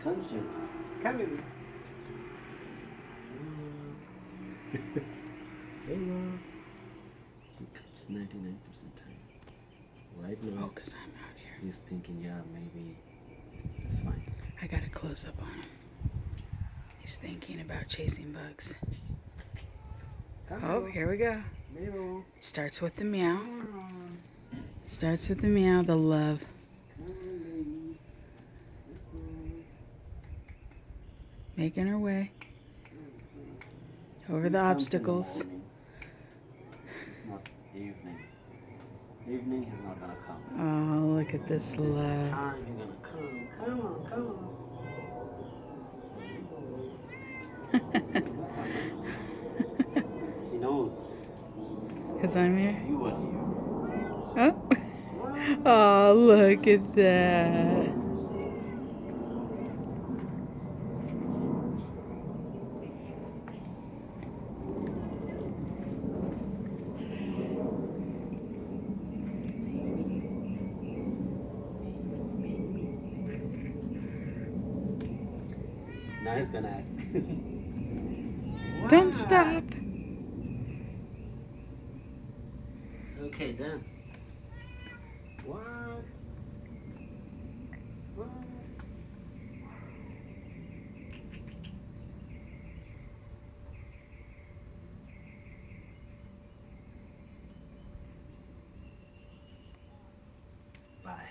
Come, Jim. Come, baby. Hello. He comes 99% time. Right now. Oh, because I'm out here. He's thinking, yeah, maybe it's fine. I got a close up on him. He's thinking about chasing bugs. Oh, here we go. Mabel. It starts with the meow. Starts with the meow, the love. Come on, baby. Making her way over the obstacles. It's not evening. Evening he's not gonna come. Oh, look at this love. Time he's gonna come. Come on, come on. He knows. Because I'm here. You are here. Oh. Oh, look at that. Now he's gonna ask. Don't stop. Okay, done. What? What? Bye.